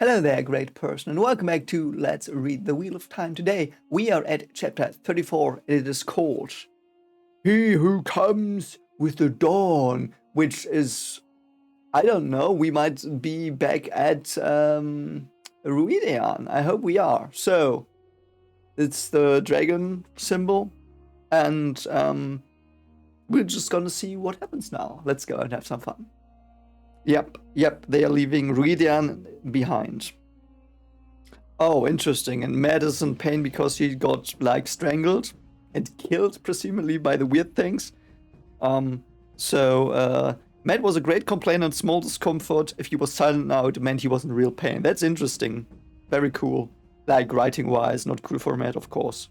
Hello there, great person, and welcome back to Let's Read the Wheel of Time. Today, we are at chapter 34, and it is called He Who Comes with the Dawn, which is, I don't know, we might be back at Ruidean. I hope we are. So, it's the dragon symbol, and we're just gonna see what happens now. Let's go and have some fun. Yep, they are leaving Ruidean behind. Oh, interesting. And Matt is in pain because he got, like, strangled and killed, presumably, by the weird things. Matt was a great complainer and small discomfort. If he was silent now, it meant he was in real pain. That's interesting. Very cool. Like, writing-wise, not cool for Matt, of course.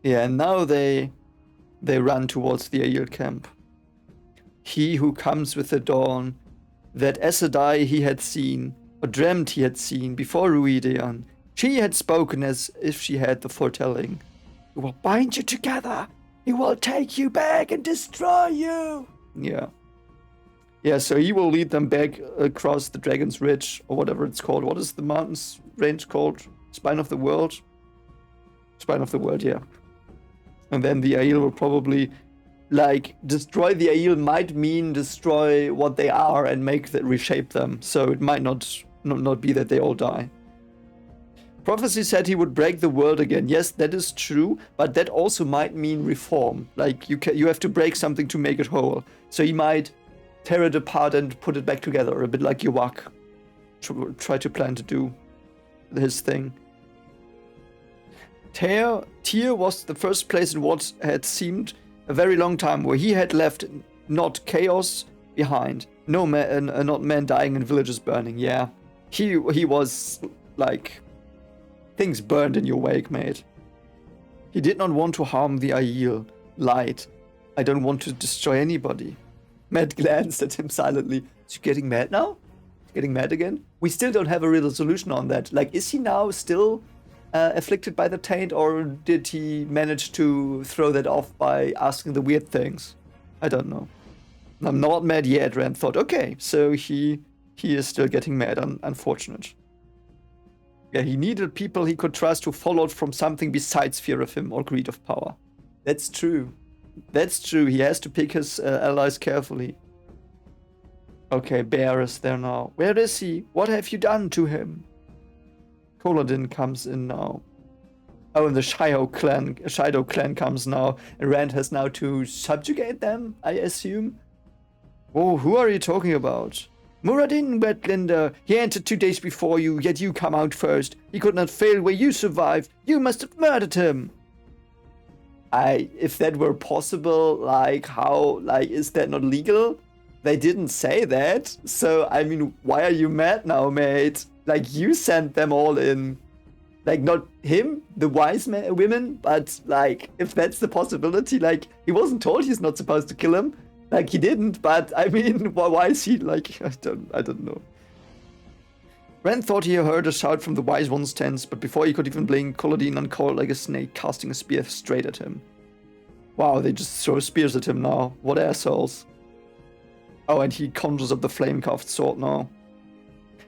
Yeah, and now they run towards the Aiel camp. He who comes with the dawn, that Aes Sedai he had seen, or dreamt he had seen, before Ruidean. She had spoken as if she had the foretelling. He will bind you together. He will take you back and destroy you. Yeah, so he will lead them back across the Dragon's Ridge, or whatever it's called. What is the mountain's range called? Spine of the World? Spine of the World, yeah. And then the Aiel will probably... like, destroy the Aiel might mean destroy what they are and reshape them. So it might not be that they all die. Prophecy said he would break the world again. Yes, that is true, but that also might mean reform. Like, you have to break something to make it whole. So he might tear it apart and put it back together, a bit like Yuwak. Try to plan to do his thing. Tyr was the first place in what had seemed a very long time where he had left not chaos behind, not men dying and villages burning. Yeah, he was like, things burned in your wake, mate. He did not want to harm the Aiel. Lied. I don't want to destroy anybody. Matt glanced at him silently. Is he getting mad now? Getting mad again? We still don't have a real solution on that. Like, is he now still afflicted by the taint, or did he manage to throw that off by asking the weird things? I don't know. I'm not mad yet, Rand thought. Okay, so he is still getting mad, unfortunate. Yeah, he needed people he could trust who followed from something besides fear of him or greed of power. That's true. He has to pick his allies carefully. Okay, Bear is there now. Where is he? What have you done to him? Kaladin comes in now. Oh, and the Shadow clan comes now, and Rand has now to subjugate them, I assume. Oh, who are you talking about? Muradin Wetlander. He entered 2 days before you, yet you come out first. He could not fail where you survived. You must have murdered him. If that were possible, is that not legal? They didn't say that. So, I mean, why are you mad now, mate? Like, you sent them all in. Like, not him, the wise women, but, like, if that's the possibility, like, he wasn't told he's not supposed to kill him. Like, he didn't, but, I mean, why is he, like, I don't know. Rand thought he heard a shout from the wise one's tents, but before he could even blink, Kaladin uncoiled like a snake, casting a spear straight at him. Wow, they just throw spears at him now. What assholes. Oh, and he conjures up the flame-carved sword now.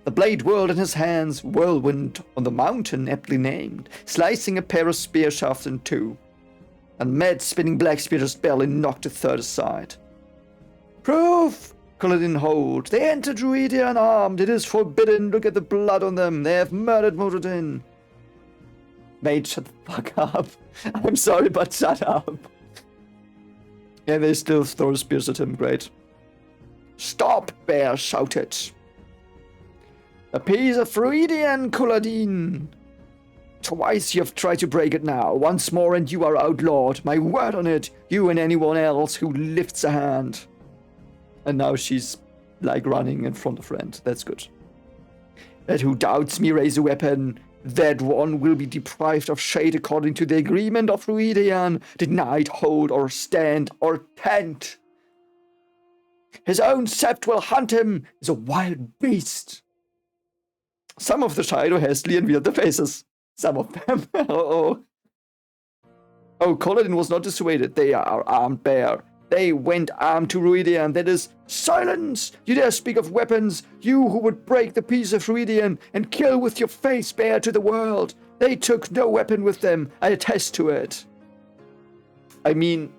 The blade whirled in his hands, whirlwind on the mountain aptly named, slicing a pair of spear shafts in two. And mad spinning black spear just barely knocked a third aside. Proof! Kaladin hold. They entered Ruidean armed. It is forbidden. Look at the blood on them. They have murdered Muradin. Mate, shut the fuck up. I'm sorry, but shut up. Yeah, they still throw spears at him. Great. Stop, Bear shouted. A piece of Ruidean, Kaladin. Twice you have tried to break it now. Once more and you are outlawed. My word on it. You and anyone else who lifts a hand. And now she's, like, running in front of Rand. That's good. Let who doubts me raise a weapon. That one will be deprived of shade according to the agreement of Ruidean. Denied hold or stand or tent. His own sept will hunt him. He's a wild beast. Some of the Shadow hastily unveiled their faces. Some of them. Oh, Kaladin was not dissuaded. They are armed, Bear. They went armed to Ruidian. That is, silence! You dare speak of weapons? You who would break the peace of Ruidian and kill with your face bare to the world. They took no weapon with them. I attest to it. I mean,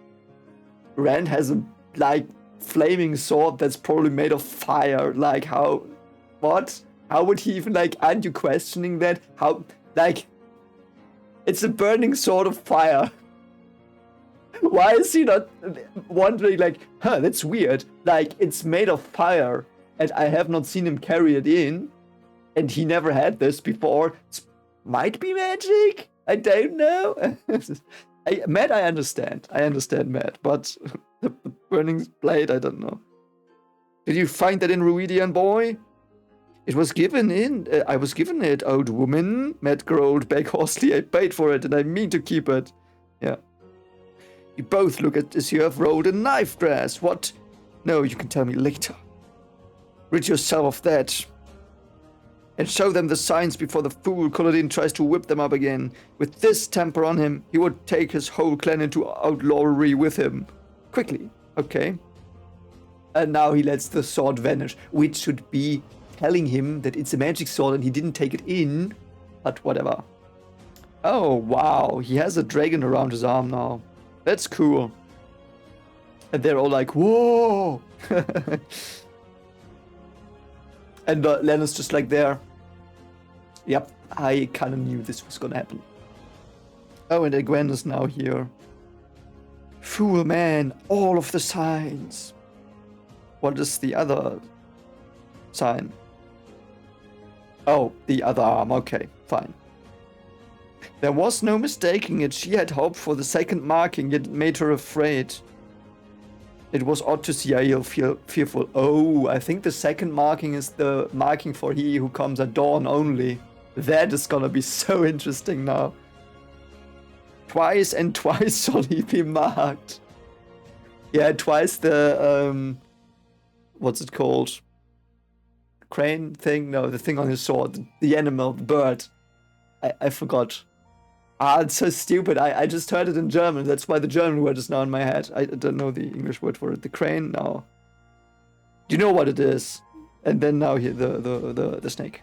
Rand has a, like, flaming sword that's probably made of fire. Like, how... What? How would he even, like, aren't you questioning that? How, like... It's a burning sword of fire. Why is he not wondering, like, huh, that's weird. Like, it's made of fire, and I have not seen him carry it in, and he never had this before. It might be magic? I don't know. Matt, I understand. I understand Matt, but the burning blade, I don't know. Did you find that in Ruidian, boy? It was given in. I was given it, old woman. Matt growled back hoarsely. I paid for it, and I mean to keep it. Yeah. You both look as you have rolled a knife dress. What? No, you can tell me later. Rid yourself of that. And show them the signs before the fool Culloden tries to whip them up again. With this temper on him, he would take his whole clan into outlawry with him. Quickly. Okay. And now he lets the sword vanish, which should be telling him that it's a magic sword and he didn't take it in. But whatever. Oh, wow. He has a dragon around his arm now. That's cool. And they're all like, whoa! And Lenno's just like there. Yep, I kind of knew this was gonna happen. Oh, and Egwene is now here. Fool man, all of the signs. What is the other sign? Oh, the other arm. Okay, fine. There was no mistaking it. She had hoped for the second marking, yet it made her afraid. It was odd to see Aiel feel fearful. Oh, I think the second marking is the marking for he who comes at dawn only. That is gonna be so interesting now. Twice and twice shall he be marked. Yeah, twice the, what's it called? Crane thing? No, the thing on his sword. The animal, the bird. I forgot. Ah, it's so stupid. I just heard it in German. That's why the German word is now in my head. I don't know the English word for it. The crane? No. You know what it is. And then now here, the snake.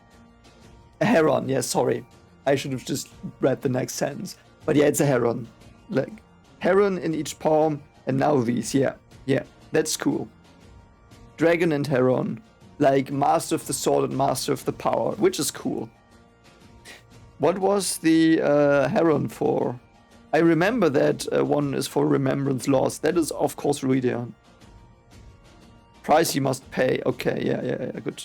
A heron. Yeah, sorry. I should have just read the next sentence. But yeah, it's a heron. Like, heron in each palm. And now these. Yeah. Yeah. That's cool. Dragon and heron. Like, master of the sword and master of the power. Which is cool. What was the heron for? I remember that one is for remembrance lost. That is, of course, Ruidian. Price you must pay. Okay, yeah, good.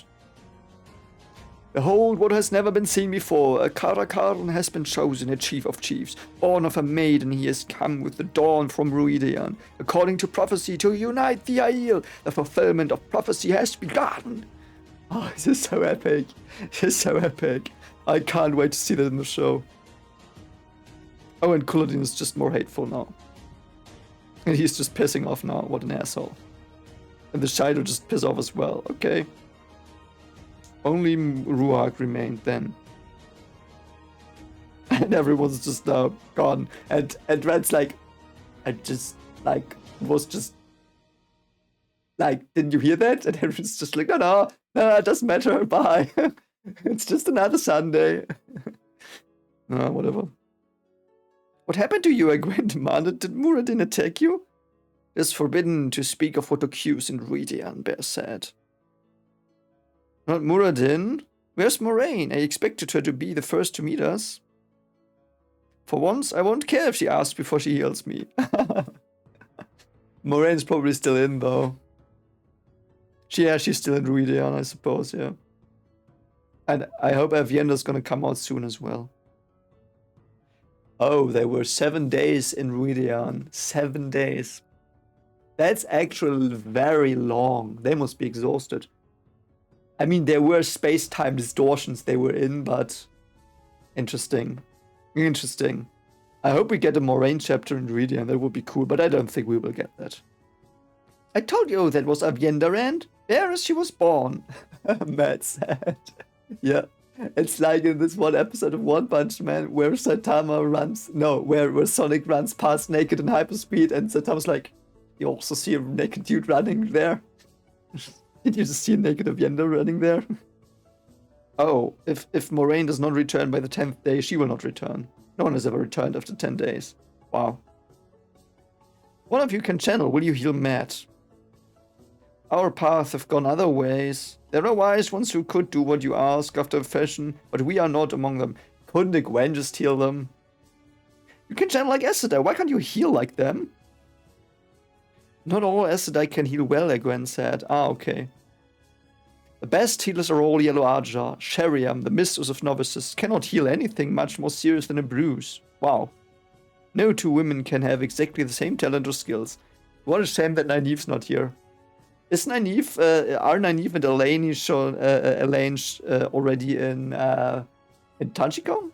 Behold what has never been seen before. A Karakarn has been chosen, a chief of chiefs. Born of a maiden, he has come with the dawn from Ruidian. According to prophecy, to unite the Aiel. The fulfillment of prophecy has begun. Oh, this is so epic. This is so epic. I can't wait to see that in the show. Oh, and Culloden is just more hateful now. And he's just pissing off now. What an asshole. And the Shido just piss off as well. Okay. Only Ruark remained then. And everyone's just now gone. And Red's like, I just, like, was just, like, didn't you hear that? And everyone's just like, no, it doesn't matter. Bye. It's just another Sunday. No, whatever. What happened to you, Egwene demanded. Did Muradin attack you? It is forbidden to speak of what occurs in Ruidian, Bear said. Not Muradin? Where's Moraine? I expected her to be the first to meet us. For once, I won't care if she asks before she heals me. Moraine's probably still in, though. She's still in Ruidian, I suppose, yeah. And I hope Avienda's gonna come out soon as well. Oh, they were 7 days in Ruidian. 7 days. That's actually very long. They must be exhausted. I mean, there were space-time distortions they were in, but... Interesting. Interesting. I hope we get a Moraine chapter in Ruidian. That would be cool, but I don't think we will get that. I told you that was Avienda Rand. There as she was born. Matt said. Yeah, it's like in this one episode of One Punch Man where Saitama runs, no, where Sonic runs past naked in hyperspeed and Saitama's like, You also see a naked dude running there. Did you just see a naked Avienda running there? Oh, if Moraine does not return by the 10th day, she will not return. No one has ever returned after 10 days. Wow. One of you can channel. Will you heal Matt? Our paths have gone other ways. There are wise ones who could do what you ask after a fashion, but we are not among them. Couldn't Gwen just heal them? You can channel like Acidai. Why can't you heal like them? Not all Acidai can heal well, Gwen said. Ah, okay. The best healers are all Yellow Aja. Sheriam, the mistress of novices, cannot heal anything much more serious than a bruise. Wow. No two women can have exactly the same talent or skills. What a shame that Nynaeve's not here. Is Nynaeve, are Nynaeve and Elaine shown, already in Tanchikon?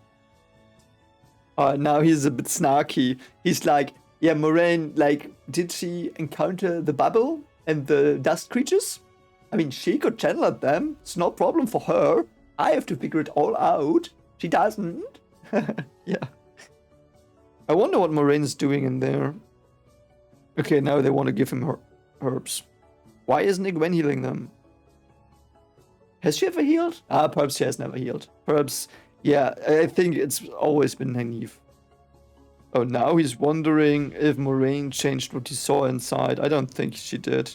Now he's a bit snarky. He's like, yeah, Moraine, like, did she encounter the bubble and the dust creatures? I mean, she could channel at them. It's no problem for her. I have to figure it all out. She doesn't. Yeah. I wonder what Moraine's doing in there. Okay, now they want to give him herbs. Why isn't Gwen healing them? Has she ever healed? Perhaps she has never healed. Perhaps, yeah, I think it's always been Nynaeve. Oh, now he's wondering if Moraine changed what he saw inside. I don't think she did.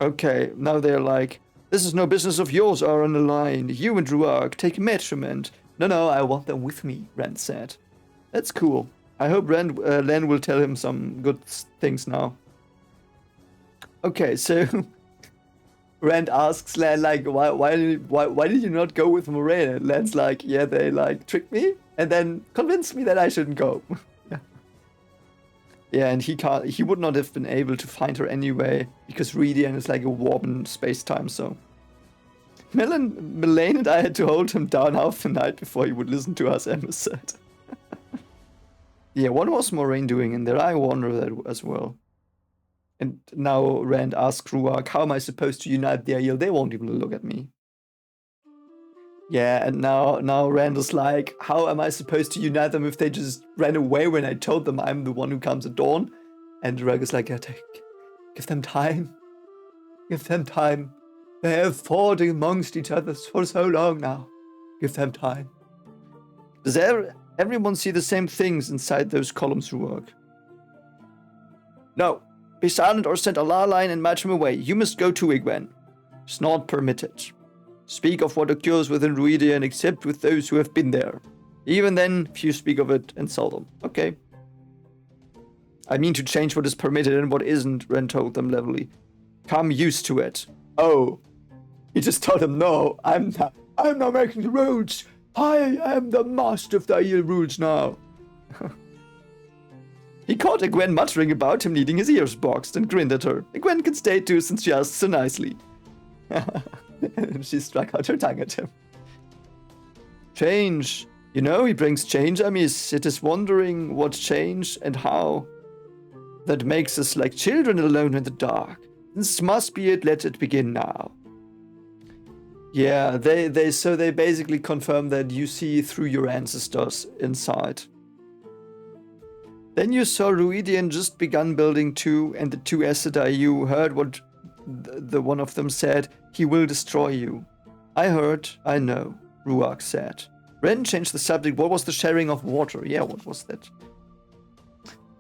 Okay, now they're like, this is no business of yours, Aaron Align. You and Ruark take measurement. No, I want them with me, Rand said. That's cool. I hope Len will tell him some good things now. Okay, so Rand asks Len, like, why did you not go with Moraine? And Len's like, yeah, they like tricked me and then convinced me that I shouldn't go. Yeah. Yeah, and he would not have been able to find her anyway because Redian is like a warp in space-time, so. Melaine and I had to hold him down half the night before he would listen to us, Emma said. Yeah, what was Moraine doing in there? I wonder that as well. And now Rand asks Ruark, how am I supposed to unite the Aiel? They won't even look at me. Yeah, and now Rand is like, how am I supposed to unite them if they just ran away when I told them I'm the one who comes at dawn? And Ruark is like, yeah, give them time. Give them time. They have fought amongst each other for so long now. Give them time. Does everyone see the same things inside those columns, Ruark? No. Be silent or send a law line and march him away. You must go to Igwen. It's not permitted. Speak of what occurs within Ruidian except with those who have been there. Even then, if you speak of it, insult them. Okay. I mean to change what is permitted and what isn't, Ren told them levelly. Come used to it. Oh. He just told him, no, I'm not making the rules. I am the master of the Aiel rules now. He caught Egwene muttering about him needing his ears boxed and grinned at her. Egwene can stay too since she asked so nicely. And she struck out her tongue at him. Change. You know, he brings change, Amis. It is wondering what change and how that makes us like children alone in the dark. This must be it. Let it begin now. Yeah, they basically confirm that you see through your ancestors inside. Then you saw Ruidian just begun building too, and the two Acidai, you heard what the one of them said, he will destroy you. I heard, I know, Ruark said. Ren changed the subject. What was the sharing of water? Yeah, what was that?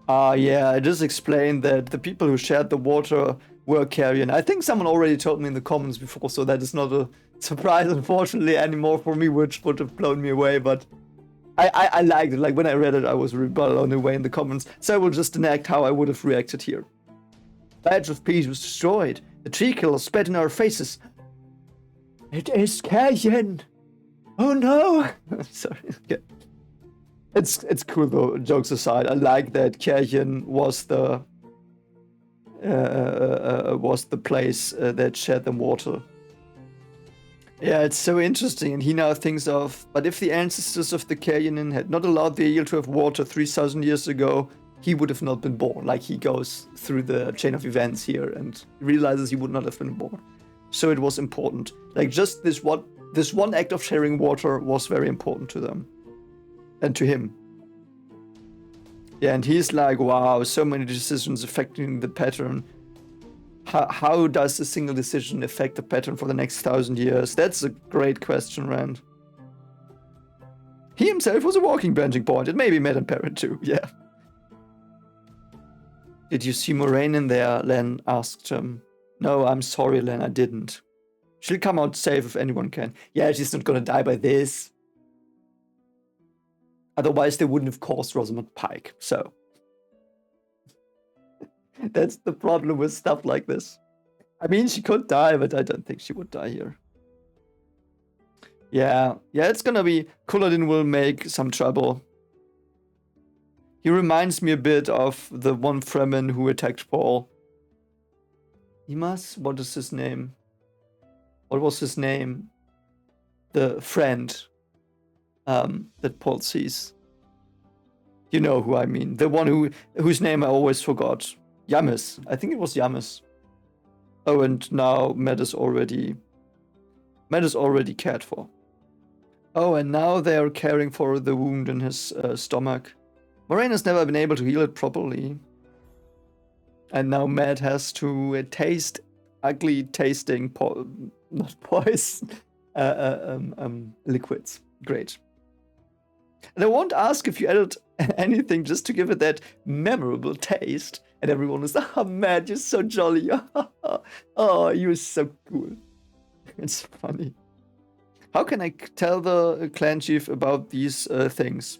Yeah, I just explained that the people who shared the water were Carrion. I think someone already told me in the comments before, so that is not a surprise, unfortunately, anymore for me, which would have blown me away, but I liked it. Like, when I read it, I was really blown away in the comments, so I will just enact how I would have reacted here. Badge of Peace was destroyed. The tree killer spat in our faces. It is Carrion! Oh no! Sorry. Yeah. It's cool though, jokes aside. I like that Carrion was the place that shared the water. Yeah, it's so interesting, and he now thinks of, but if the ancestors of the Carrion had not allowed the Aiel to have water 3,000 years ago, he would have not been born. Like, he goes through the chain of events here and realizes he would not have been born. So it was important. Like, just this one act of sharing water was very important to them. And to him. Yeah, and he's like, wow, so many decisions affecting the pattern. How does a single decision affect the pattern for the next 1,000 years? That's a great question, Rand. He himself was a walking branching point. It may be Matt and Parent too, yeah. Did you see Moraine in there? Len asked him. No, I'm sorry, Len, I didn't. She'll come out safe if anyone can. Yeah, she's not gonna die by this. Otherwise, they wouldn't have caused Rosamund Pike, so. That's the problem with stuff like this. I mean, she could die, but I don't think she would die here. Yeah, it's gonna be... Couladin will make some trouble. He reminds me a bit of the one Fremen who attacked Paul. Imas? What is his name? What was his name? The friend that Paul sees. You know who I mean. The one whose name I always forgot. Yamis. I think it was Yamis. Oh, and now Matt is already cared for. Oh, and now they are caring for the wound in his stomach. Moraine has never been able to heal it properly. And now Matt has to taste ugly tasting not poison liquids. Great. And I won't ask if you added anything just to give it that memorable taste. And everyone is, oh, Matt, you're so jolly. Oh, you're so cool. It's funny. How can I tell the clan chief about these things?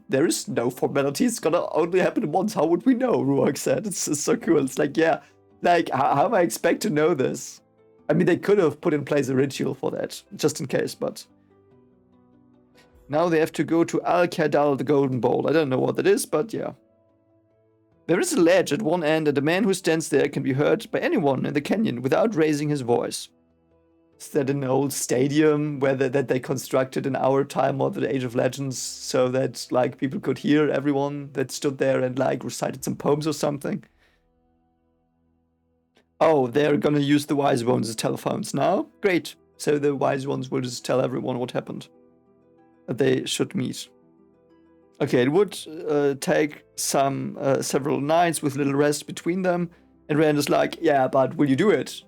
There is no formality. It's gonna only happen once. How would we know? Ruark said. It's so cool. It's like, yeah, like, how am I expect to know this? I mean, they could have put in place a ritual for that, just in case, but... Now they have to go to Al-Kadal, the Golden Bowl. I don't know what that is, but yeah. There is a ledge at one end, and the man who stands there can be heard by anyone in the canyon without raising his voice. Is that an old stadium that they constructed in our time or the Age of Legends so that like people could hear everyone that stood there and like recited some poems or something? Oh, they're gonna use the wise ones as telephones now? Great. So the wise ones will just tell everyone what happened. That they should meet. Okay, it would take several nights with little rest between them. And Rand is like, yeah, but will you do it?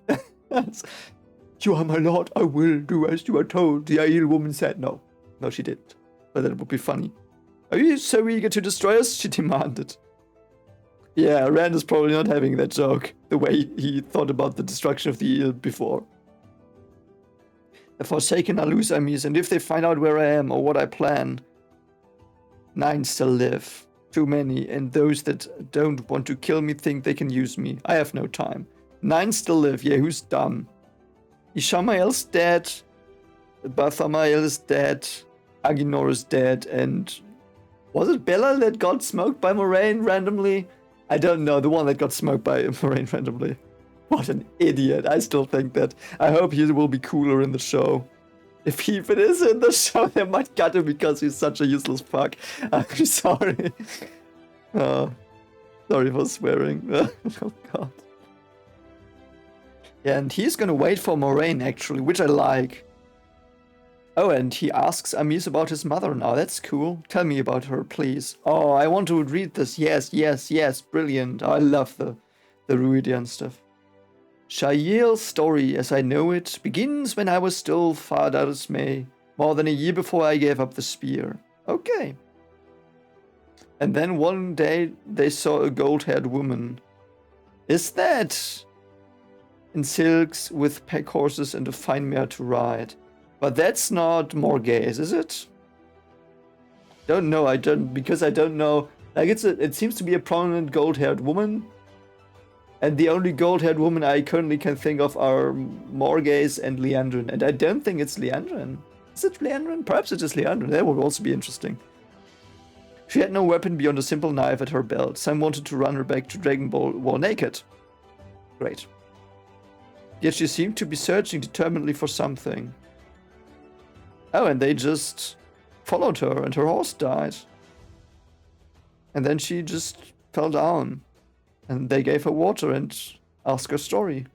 You are my lord, I will do as you are told. The Aiel woman said no. No, she didn't. But that would be funny. Are you so eager to destroy us? She demanded. Yeah, Rand is probably not having that joke the way he thought about the destruction of the Aiel before. The Forsaken are loose enemies, and if they find out where I am or what I plan, 9 still live. Too many, and those that don't want to kill me think they can use me. I have no time. 9 still live, yeah, who's dumb? Ishamael's dead, Bathamael is dead, Aginor is dead, and... Was it Bella that got smoked by Moraine randomly? I don't know, the one that got smoked by Moraine randomly. What an idiot, I still think that. I hope he will be cooler in the show. If he even is in the show, they might cut him because he's such a useless fuck. I'm sorry. Sorry for swearing. Oh god. Yeah, and he's gonna wait for Moraine actually, which I like. Oh, and he asks Amis about his mother now. That's cool. Tell me about her, please. Oh, I want to read this. Yes, yes, yes. Brilliant. I love the Ruidian stuff. Shael's story, as I know it, begins when I was still Father's May, more than a year before I gave up the spear. Okay. And then one day they saw a gold-haired woman. Is that... in silks with pack horses and a fine mare to ride. But that's not Morghese, is it? Don't know, because I don't know. Like it seems to be a prominent gold-haired woman. And the only gold-haired woman I currently can think of are Morghese and Liandrin. And I don't think it's Liandrin. Is it Liandrin? Perhaps it is Liandrin. That would also be interesting. She had no weapon beyond a simple knife at her belt. Some wanted to run her back to Dragon Wall naked. Great. Yet she seemed to be searching determinedly for something. Oh, and they just followed her and her horse died. And then she just fell down. And they gave her water and asked her story.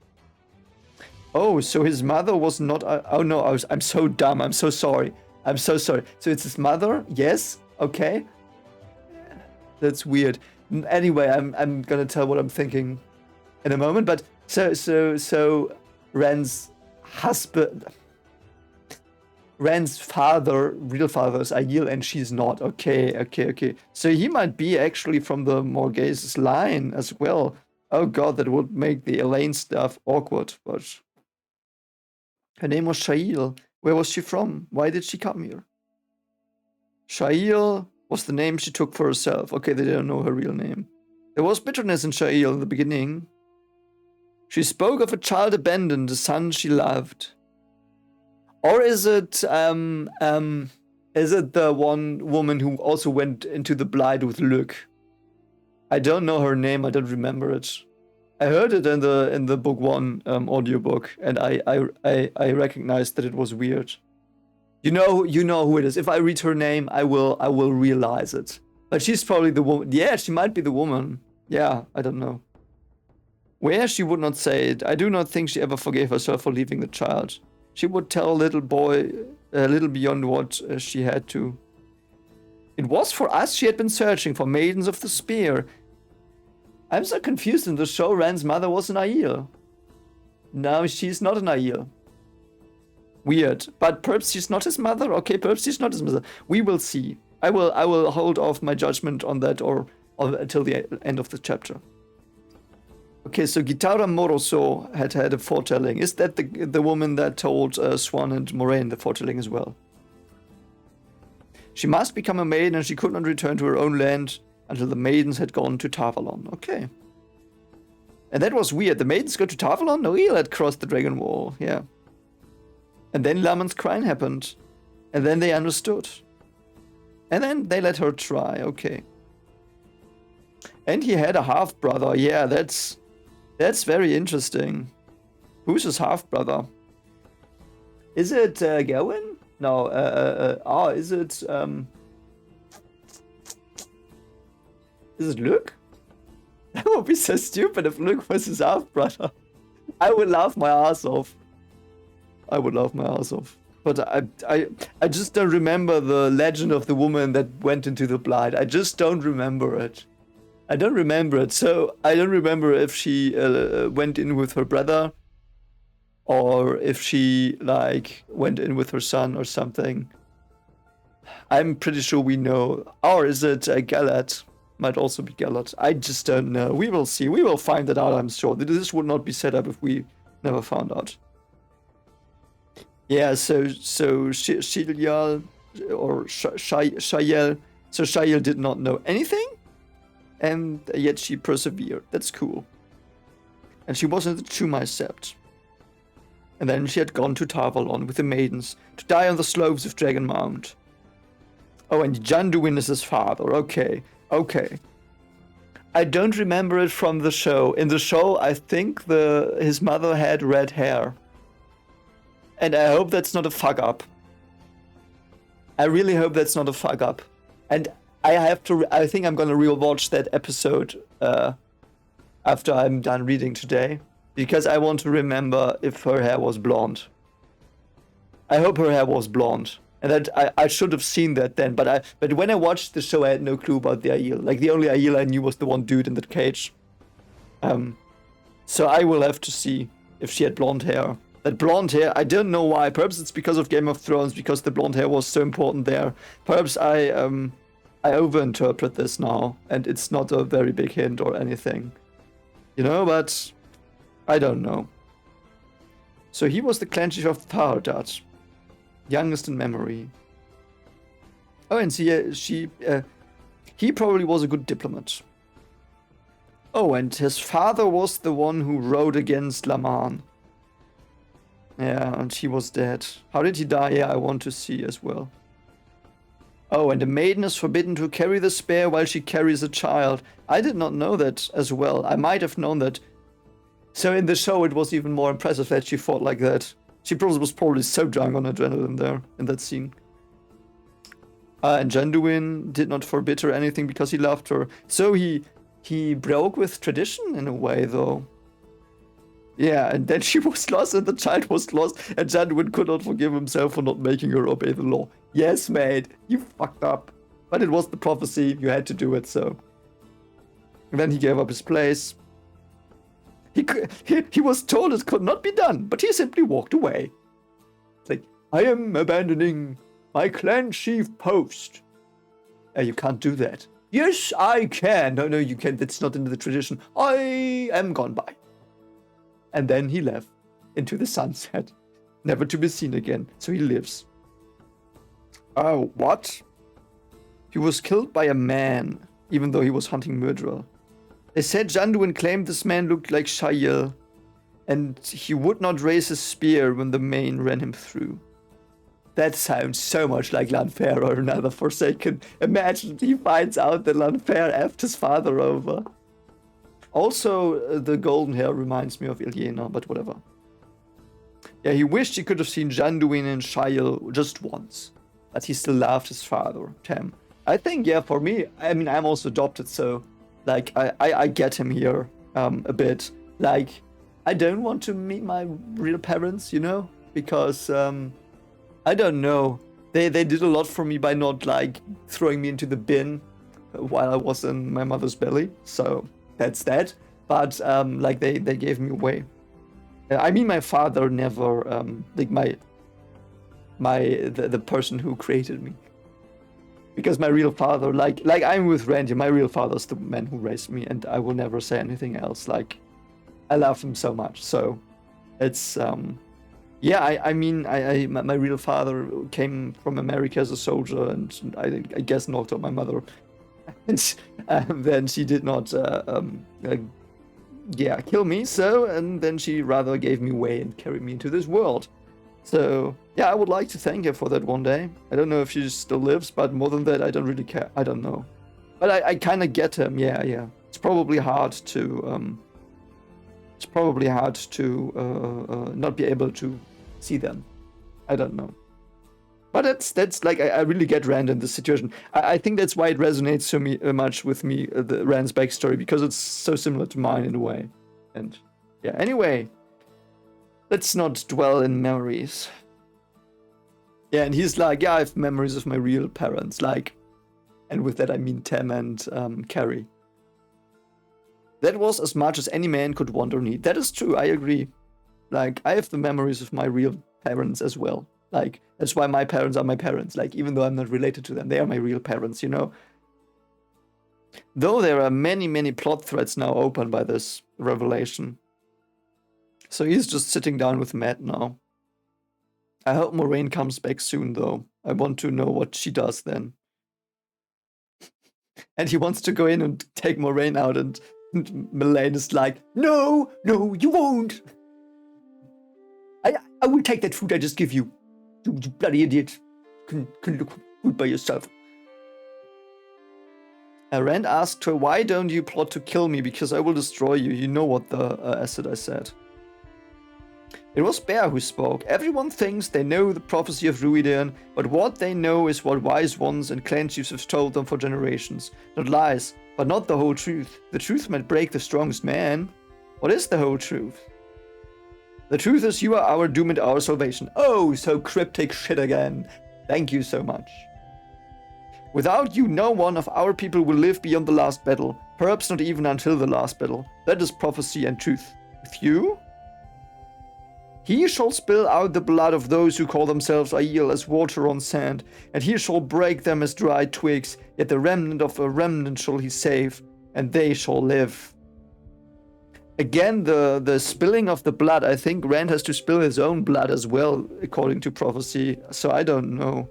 Oh, so his mother was not... oh no, I'm so dumb. I'm so sorry. I'm so sorry. So it's his mother? Yes? Okay. That's weird. Anyway, I'm gonna tell what I'm thinking in a moment. But so Ren's husband, Ren's father, real father is Aiel, and she's not. Okay. So he might be actually from the Morghese line as well. Oh god, that would make the Elaine stuff awkward. But her name was Shail. Where was she from? Why did she come here? Shail was the name she took for herself. Okay, they don't know her real name. There was bitterness in Shail in the beginning. She spoke of a child abandoned, a son she loved. Or is it the one woman who also went into the Blight with Luke? I don't know her name. I don't remember it. I heard it in the book 1 audiobook, and I recognized that it was weird. You know who it is. If I read her name, I will realize it. But she's probably the woman. Yeah, she might be the woman. Yeah, I don't know. Where she would not say it. I do not think she ever forgave herself for leaving the child. She would tell little boy a little beyond what she had to. It was for us she had been searching for maidens of the spear. I'm so confused in the show. Ren's mother was an Aiel. No, she's not an Aiel. Weird. But perhaps she's not his mother? Okay, perhaps she's not his mother. We will see. I will hold off my judgment on that or until the end of the chapter. Okay, so Gitara Moroso had a foretelling. Is that the woman that told Swan and Moraine the foretelling as well? She must become a maiden and she could not return to her own land until the maidens had gone to Tavalon. Okay. And that was weird. The maidens go to Tavalon? No, Eel had crossed the Dragon Wall. Yeah. And then Lamon's Crime happened. And then they understood. And then they let her try. Okay. And he had a half-brother. Yeah, that's very interesting. Who's his half-brother? Is it Gawain? No, is it Luke? That would be so stupid if Luke was his half-brother. I would laugh my ass off. But I just don't remember the legend of the woman that went into the Blight. I just don't remember it. So I don't remember if she went in with her brother or if she went in with her son or something. I'm pretty sure we know. Or is it Galad? Might also be Galad. I just don't know. We will see. We will find that out, I'm sure. This would not be set up if we never found out. Yeah, so Shilial or Shael. So Shael did not know anything, and yet she persevered. That's cool. And she wasn't the true Sept. And then she had gone to Tavalon with the maidens to die on the slopes of Dragon Mount. Oh, and Janduin is his father. Okay. I don't remember it from the show. In the show, I think his mother had red hair. And I hope that's not a fuck up. I really hope that's not a fuck up. And I think I'm gonna rewatch that episode after I'm done reading today. Because I want to remember if her hair was blonde. I hope her hair was blonde. And that I should have seen that then. But when I watched the show, I had no clue about the Aiel. The only Aiel I knew was the one dude in the cage. So I will have to see if she had blonde hair. That blonde hair, I don't know why. Perhaps it's because of Game of Thrones, because the blonde hair was so important there. Perhaps I overinterpret this now, and it's not a very big hint or anything. But I don't know. So he was the clan chief of Thardat, youngest in memory. Oh, and he probably was a good diplomat. Oh, and his father was the one who rode against Laman. Yeah, and he was dead. How did he die? Yeah, I want to see as well. Oh, and the maiden is forbidden to carry the spear while she carries a child. I did not know that as well. I might have known that. So in the show, it was even more impressive that she fought like that. She was probably so drunk on adrenaline there in that scene. And Janduin did not forbid her anything because he loved her. So he broke with tradition in a way, though. Yeah, and then she was lost and the child was lost, and Janduin could not forgive himself for not making her obey the law. Yes, mate, you fucked up. But it was the prophecy, you had to do it, so And then he gave up his place. He was told it could not be done, but he simply walked away. It's like, I am abandoning my clan chief post. You can't do that. Yes, I can. No, you can't. That's not in the tradition. I am gone by. And then he left into the sunset, never to be seen again. So he lives. Oh, what? He was killed by a man, even though he was hunting murderer. They said Janduin claimed this man looked like Shael, and he would not raise his spear when the mane ran him through. That sounds so much like Lanfair or another Forsaken. Imagine he finds out that Lanfair effed his father over. Also, the golden hair reminds me of Ilyena, but whatever. Yeah, he wished he could have seen Janduin and Shael just once, but he still loved his father, Tem. I think, yeah, for me, I mean, I'm also adopted, so, like, I get him here a bit. Like, I don't want to meet my real parents, you know, because, I don't know. They did a lot for me by not, like, throwing me into the bin while I was in my mother's belly, so that's that. But, like, they gave me away. I mean, my father never, like, the person who created me. Because my real father, like I'm with Randy, my real father's the man who raised me, and I will never say anything else. Like, I love him so much. So, it's, yeah, I mean, my real father came from America as a soldier, and I guess knocked up my mother. And then she did not, yeah, kill me, so, and then she rather gave me away and carried me into this world. So, yeah, I would like to thank her for that one day. I don't know if she still lives, but more than that, I don't really care. I don't know. But I kind of get him, yeah. It's probably hard to, not be able to see them. I don't know. But that's like, I really get Rand in this situation. I think that's why it resonates so much with me, the Rand's backstory, because it's so similar to mine in a way. And, yeah, anyway. Let's not dwell in memories. Yeah, and he's like, yeah, I have memories of my real parents, like, and with that I mean Tem and Carrie. That was as much as any man could want or need. That is true, I agree. Like, I have the memories of my real parents as well. Like, that's why my parents are my parents. Like, even though I'm not related to them, they are my real parents, you know? Though there are many, many plot threads now open by this revelation. So he's just sitting down with Matt now. I hope Moraine comes back soon, though. I want to know what she does then. And he wants to go in and take Moraine out, and Melaine is like, no, you won't. I will take that food I just give you. You bloody idiot. You can look food by yourself. Rand asked her, why don't you plot to kill me, because I will destroy you. You know what the acid I said. It was Bear who spoke. Everyone thinks they know the prophecy of Ruidan, but what they know is what wise ones and clan chiefs have told them for generations. Not lies, but not the whole truth. The truth might break the strongest man. What is the whole truth? The truth is you are our doom and our salvation. Oh, so cryptic shit again. Thank you so much. Without you, no one of our people will live beyond the last battle. Perhaps not even until the last battle. That is prophecy and truth. With you? He shall spill out the blood of those who call themselves Aiel as water on sand, and he shall break them as dry twigs, yet the remnant of a remnant shall he save, and they shall live. Again, the spilling of the blood, I think Rand has to spill his own blood as well, according to prophecy, so I don't know.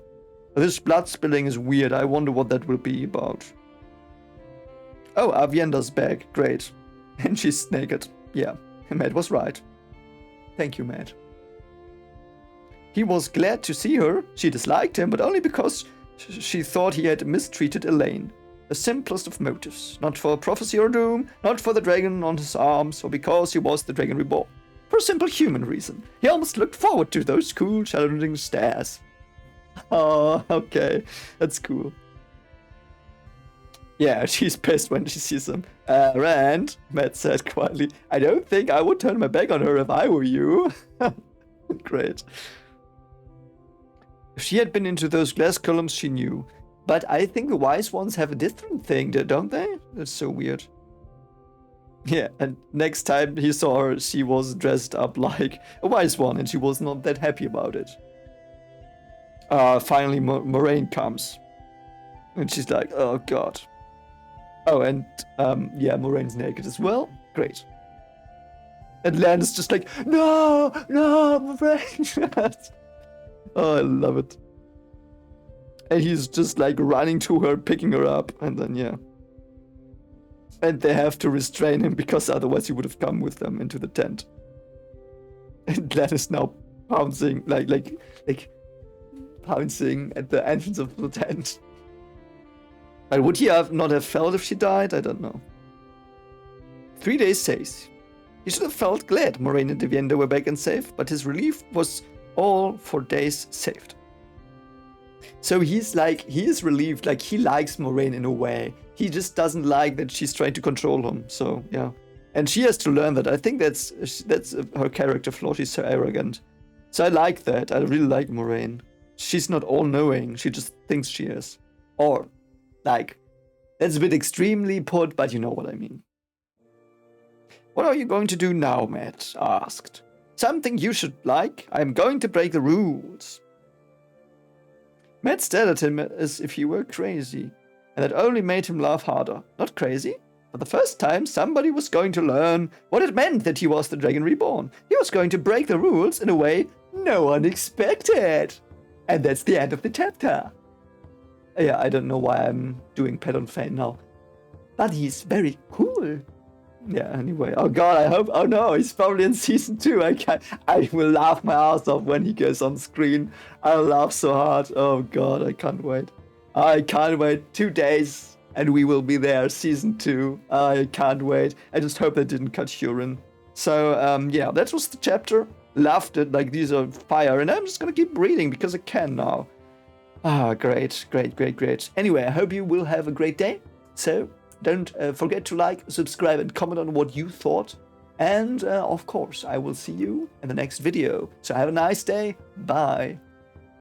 This blood spilling is weird, I wonder what that will be about. Oh, Avienda's back, great. And she's naked. Yeah, Matt was right. Thank you, Matt. He was glad to see her. She disliked him, but only because she thought he had mistreated Elaine. The simplest of motives. Not for prophecy or doom, not for the dragon on his arms, or because he was the dragon reborn. For a simple human reason. He almost looked forward to those cool, challenging stares. Oh, okay. That's cool. Yeah, she's pissed when she sees him. Rand, Matt said quietly, I don't think I would turn my back on her if I were you. Great. If she had been into those glass columns, she knew. But I think the wise ones have a different thing, don't they? That's so weird. Yeah, and next time he saw her, she was dressed up like a wise one, and she was not that happy about it. Finally, Moraine comes, and she's like, "Oh God." Oh, and yeah, Moraine's naked as well. Great. And Lan is just like, "No, no, Moraine." Oh, I love it. And he's just like running to her, picking her up, and then yeah. And they have to restrain him because otherwise he would have come with them into the tent. And Lan is now pouncing, like pouncing at the entrance of the tent. And would he not have felt if she died? I don't know. 3 days says. He should have felt glad Moraine and Devienda were back and safe, but his relief was all for days saved. So he is relieved, like he likes Moraine in a way. He just doesn't like that she's trying to control him, so yeah. And she has to learn that. I think that's her character flaw, she's so arrogant. So I like that, I really like Moraine. She's not all-knowing, she just thinks she is. Or, like, that's a bit extremely put, but you know what I mean. What are you going to do now, Matt asked. Something you should like? I'm going to break the rules. Matt stared at him as if he were crazy, and that only made him laugh harder. Not crazy? For the first time, somebody was going to learn what it meant that he was the Dragon Reborn. He was going to break the rules in a way no one expected. And that's the end of the chapter. Yeah, I don't know why I'm doing Pet on Fane now. But he's very cool. Yeah, anyway. Oh god, I hope... Oh no, he's probably in season 2. I will laugh my ass off when he goes on screen. I'll laugh so hard. Oh god, I can't wait. I can't wait. 2 days and we will be there. Season 2. I can't wait. I just hope they didn't cut Huron. So, yeah, that was the chapter. Loved it. Like, these are fire. And I'm just gonna keep reading because I can now. Ah, great, great, great, great. Anyway, I hope you will have a great day. So... don't forget to like, subscribe, and comment on what you thought. And, of course, I will see you in the next video. So have a nice day. Bye.